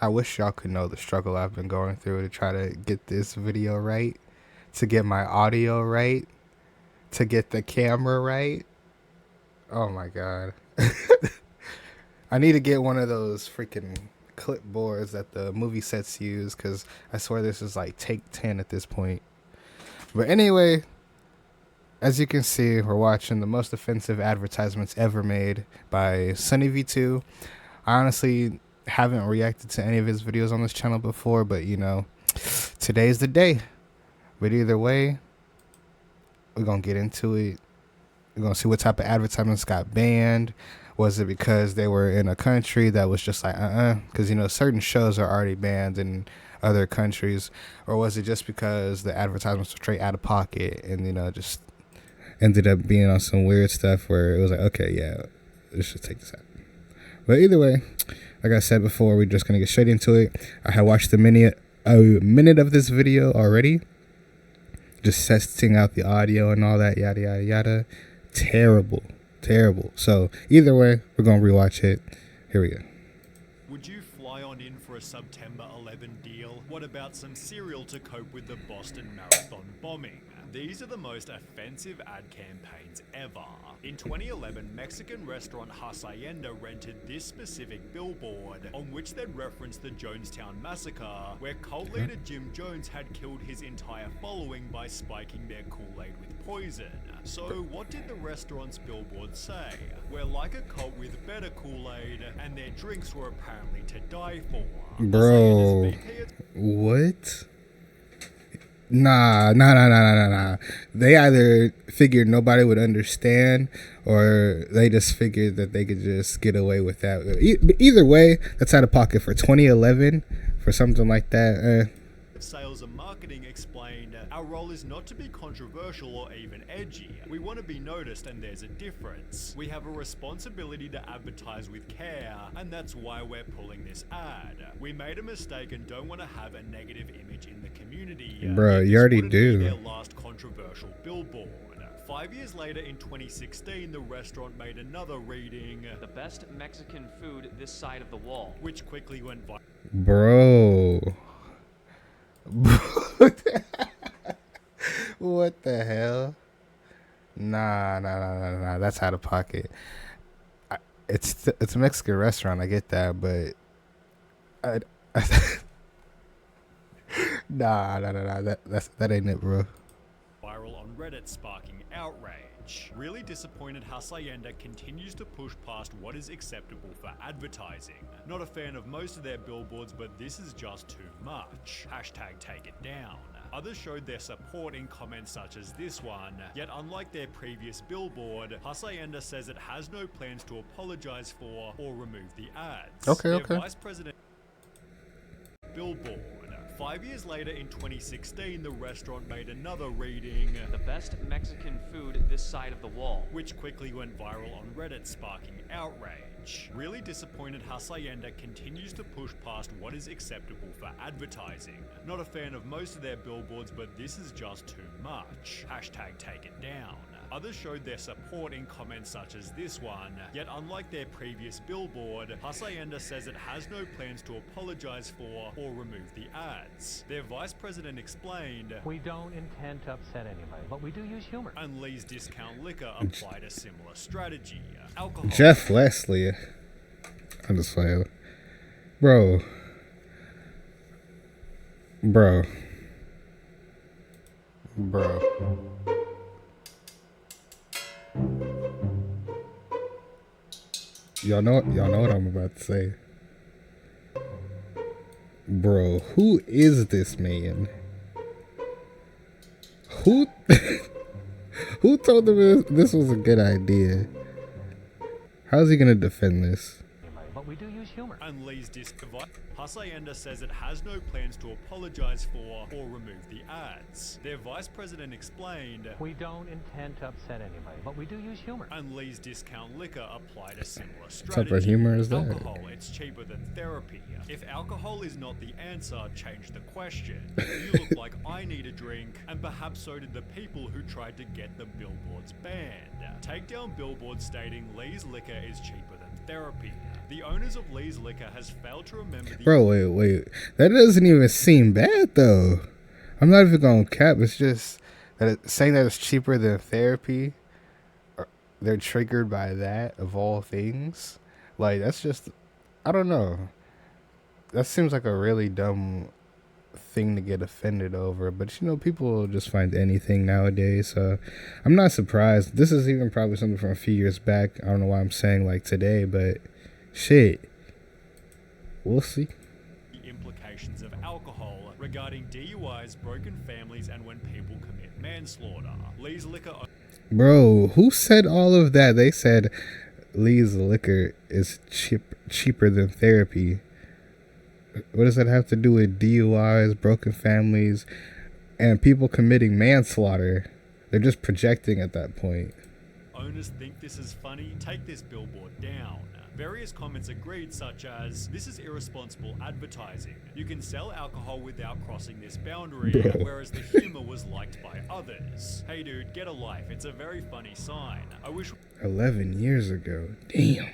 I wish y'all could know the struggle I've been going through to try to get this video right, to get my audio right, to get the camera right. Oh my god. I need to get one of those freaking clipboards that the movie sets use because I swear this is like take 10 at this point. But anyway, as you can see, we're watching the most offensive advertisements ever made by Sunny V2. I honestly haven't reacted to any of his videos on this channel before, but you know, today's the day. But either way, we're going to get into it. We're going to see what type of advertisements got banned. Was it because they were in a country that was just like, because, you know, certain shows are already banned in other countries. Or was it just because the advertisements were straight out of pocket and, you know, just ended up being on some weird stuff where it was like, okay, yeah, let's just take this out. But either way, like I said before, we're just going to get straight into it. I had watched a minute of this video already. Just testing out the audio and all that, yada, yada, yada. Terrible. So either way, we're going to rewatch it. Here we go. Would you fly on in for a September 11 deal? What about some cereal to cope with the Boston Marathon bombing? These are the most offensive ad campaigns ever. In 2011, Mexican restaurant Hacienda rented this specific billboard, on which they'd referenced the Jonestown Massacre, where cult leader Jim Jones had killed his entire following by spiking their Kool-Aid with poison. So what did the restaurant's billboard say? We're like a cult with better Kool-Aid, and their drinks were apparently to die for. Bro, what? Nah. They either figured nobody would understand, or they just figured that they could just get away with that. Either way, that's out of pocket for 2011 for something like that. Sales and marketing explained, our role is not to be controversial or even edgy. We want to be noticed, and there's a difference. We have a responsibility to advertise with care, and that's why we're pulling this ad. We made a mistake and don't want to have a negative image in the community. Bro, you already do. Their last controversial billboard. 5 years later, in 2016, the restaurant made another reading, the best Mexican food this side of the wall, which quickly went viral. Bro. What the hell? Nah. That's out of pocket. It's a Mexican restaurant. I get that, but nah. That ain't it, bro. Viral on Reddit, sparking outrage. Really disappointed Hacienda continues to push past what is acceptable for advertising. Not a fan of most of their billboards, but this is just too much. Hashtag take it down. Others showed their support in comments such as this one, yet unlike their previous billboard, Hacienda says it has no plans to apologize for or remove the ads. Okay. Vice President billboard. 5 years later, in 2016, the restaurant made another reading, the best Mexican food this side of the wall, which quickly went viral on Reddit, sparking outrage. Really disappointed Hacienda continues to push past what is acceptable for advertising. Not a fan of most of their billboards, but this is just too much. Hashtag take it down. Others showed their support in comments such as this one, yet unlike their previous billboard, Hacienda says it has no plans to apologize for or remove the ads. Their vice president explained, we don't intend to upset anybody, but we do use humor. And Lee's Discount Liquor applied a similar strategy. Alcohol. Jeff Leslie. I'm just playing. Bro. Y'all know what I'm about to say. Bro, who is this man? Who who told him this was a good idea? How's he gonna defend this? But we do use humor. And Lee's Hacienda says it has no plans to apologize for or remove the ads. Their vice president explained, we don't intend to upset anybody, but we do use humor. And Lee's Discount Liquor applied a similar strategy. What type of humor is that? Alcohol, it's cheaper than therapy. If alcohol is not the answer, change the question. You look like I need a drink, and perhaps so did the people who tried to get the billboards banned. Take down billboards stating Lee's Liquor is cheaper than therapy. The owners of Lee's Liquor has failed to remember the Bro, wait. That doesn't even seem bad, though. I'm not even going to cap. It's just that saying that it's cheaper than therapy, they're triggered by that, of all things. Like, that's just, I don't know. That seems like a really dumb thing to get offended over. But, you know, people will just find anything nowadays. So I'm not surprised. This is even probably something from a few years back. I don't know why I'm saying, like, today, but shit. We'll see. implications of alcohol regarding DUIs, broken families, and when people commit manslaughter. Lee's Liquor. Bro, who said all of that? They said Lee's Liquor is cheaper than therapy. What does that have to do with DUIs, broken families, and people committing manslaughter? They're just projecting at that point. Owners think this is funny, take this billboard down. Various comments agreed, such as, "This is irresponsible advertising. You can sell alcohol without crossing this boundary," whereas the humor was liked by others. "Hey dude, get a life. It's a very funny sign. I wish 11 years ago. Damn.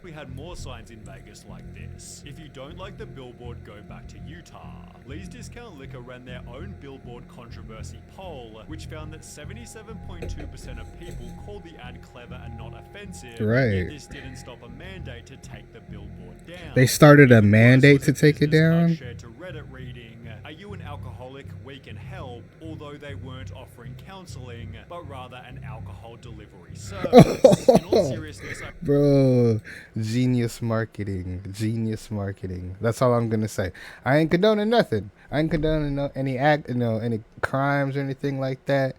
we had more signs in Vegas like this. If you don't like the billboard, go back to Utah." Lee's Discount Liquor ran their own billboard controversy poll, which found that 77.2% of people called the ad clever and not offensive. Right. Yet this didn't stop a mandate to take the billboard down. They started a Even worse mandate was to a take it business card down? shared to Reddit reading, "Are you an alcoholic? We can help," although they weren't offering counseling, but rather an alcohol delivery service. In all seriousness, Bro, genius marketing. Genius marketing. That's all I'm going to say. I ain't condoning nothing. I ain't condoning any crimes or anything like that,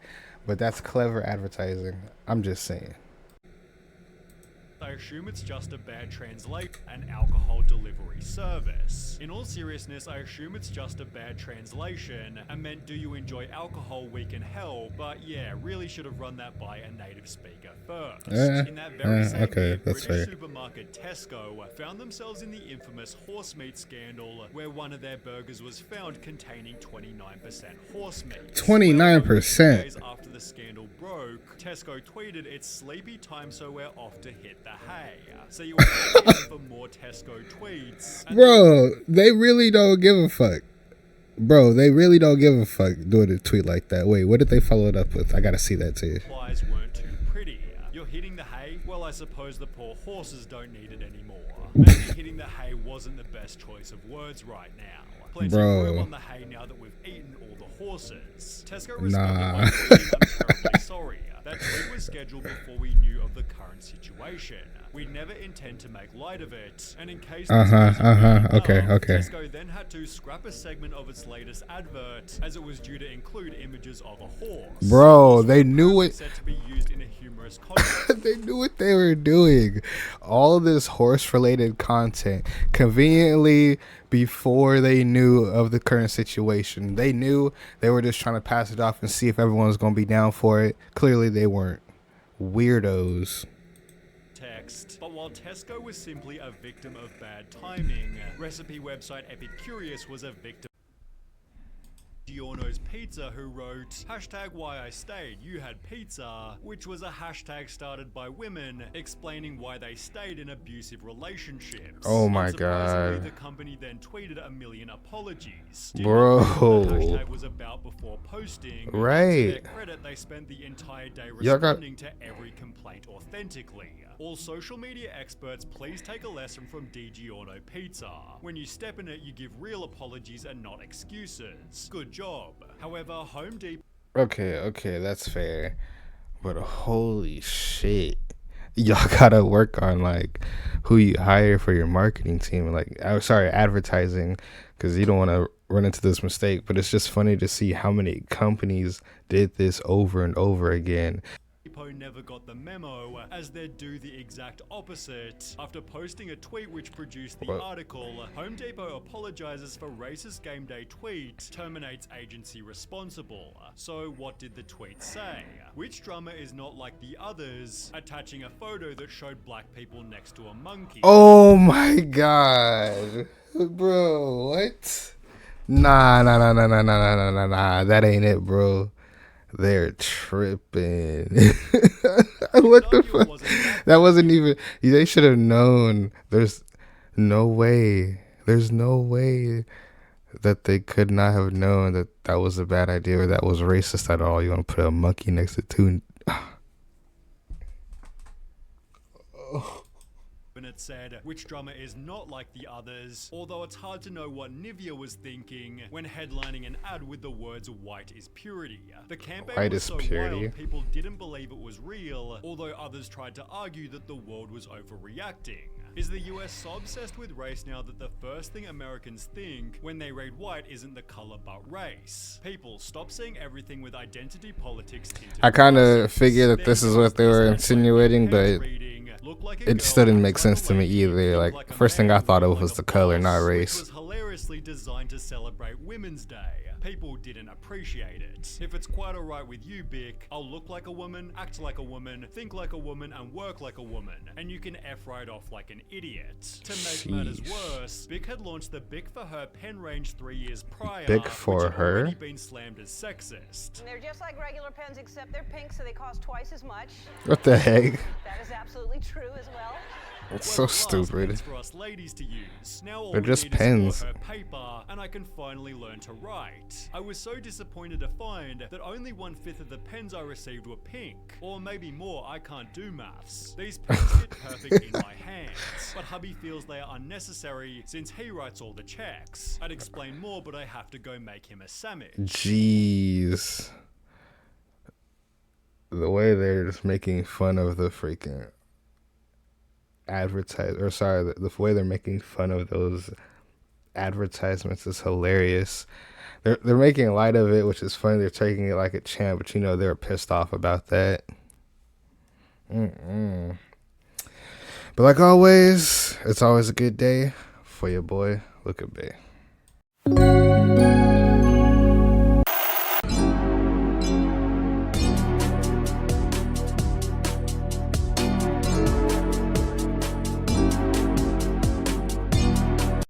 but that's clever advertising. I'm just saying. I assume it's just a bad translation, an alcohol delivery service. In all seriousness, I assume it's just a bad translation and meant, "Do you enjoy alcohol? We can help." But yeah, really should have run that by a native speaker first. In that very same okay, year, that's British fair. supermarket Tesco found themselves in the infamous horse meat scandal, where one of their burgers was found containing 29% horse meat. 29%? Well, 2 days after the scandal broke, Tesco tweeted, "It's sleepy time, so we're off to hit the hay." So you are waiting for more Tesco tweets. And Bro, they really don't give a fuck. Bro, they really don't give a fuck doing a tweet like that. Wait, what did they follow it up with? I gotta see that too. replies weren't too pretty. "You're hitting the hay? Well, I suppose the poor horses don't need it anymore." Maybe hitting the hay wasn't the best choice of words right now. Plenty Bro. of room on the hay now that we've eaten all the horses. Tesco responded Nah. by tweeting, "I'm terribly sorry. That tweet was scheduled before we knew of the current situation. We never intend to make light of it, and in case this wasn't bad okay, enough, okay. Tesco then had to scrap a segment of its latest advert, as it was due to include images of a horse. Bro, they knew it. Said to be used in a humorous context. They knew what they were doing. All this horse-related content, conveniently before they knew of the current situation. They knew they were just trying to pass it off and see if everyone was going to be down for it. Clearly, they weren't. Weirdos. Text. But while Tesco was simply a victim of bad timing, recipe website Epicurious was a victim. Giorno's Pizza, who wrote #why I stayed, you had pizza, which was a hashtag started by women explaining why they stayed in abusive relationships. Oh my Unsurprisingly, God. the company then tweeted a million apologies. Bro. What the hashtag was about before posting. Right. To their credit, they spent the entire day Y'all got- responding to every complaint authentically. All social media experts, please take a lesson from DiGiorno Pizza. When you step in it, you give real apologies and not excuses. Good job. However, Home Depot Okay, that's fair. But holy shit. Y'all gotta work on like who you hire for your marketing team, advertising, because you don't want to run into this mistake. But it's just funny to see how many companies did this over and over again. never got the memo, as they'd do the exact opposite. After posting a tweet which produced the What? article, Home Depot apologizes for racist game day tweet, terminates agency responsible. So what did the tweet say? Which drummer is not like the others, attaching a photo that showed black people next to a monkey? Oh my god, bro, what? Nah. That ain't it, bro. They're tripping. What the Argue it fuck? wasn't that That wasn't even. They should have known. There's no way. There's no way that they could not have known that that was a bad idea or that was racist at all. You want to put a monkey next to two. when it said which drummer is not like the others, although it's hard to know what Nivea was thinking when headlining an ad with the words white is purity. The campaign White was is so purity. wild people didn't believe it was real, although others tried to argue that the world was overreacting. Is the US so obsessed with race now that the first thing Americans think when they read white isn't the color but race? People, stop seeing everything with identity politics tinted I kind glasses. of figured that this is what they were insinuating, but it still didn't make sense to me either. Like, first thing I thought of was the color, not race. Which was hilariously designed to celebrate Women's Day. People didn't appreciate it. If it's quite alright with you, Bic, I'll look like a woman, act like a woman, think like a woman, and work like a woman. And you can F right off like an idiot. To make matters Sheesh. worse, Bic had launched the Bic for Her pen range 3 years prior, Bic for which had Her? already been slammed as sexist. They're just like regular pens, except they're pink, so they cost twice as much. What the heck? That is absolutely true as well. It's Well, so at last, stupid. pens for us ladies to use. Now all They're we just need is pens. for her paper, and I can finally learn to write. I was so disappointed to find that only 1/5 of the pens I received were pink, or maybe more. I can't do maths. These pens fit perfect in my hands, but hubby feels they are unnecessary since he writes all the checks. I'd explain more, but I have to go make him a sandwich. Jeez. The way they're just making fun of the freaking the way they're making fun of those advertisements is hilarious. They're making light of it, which is funny. They're taking it like a champ, but you know they're pissed off about that. But like always, it's always a good day for your boy. Look at Bay.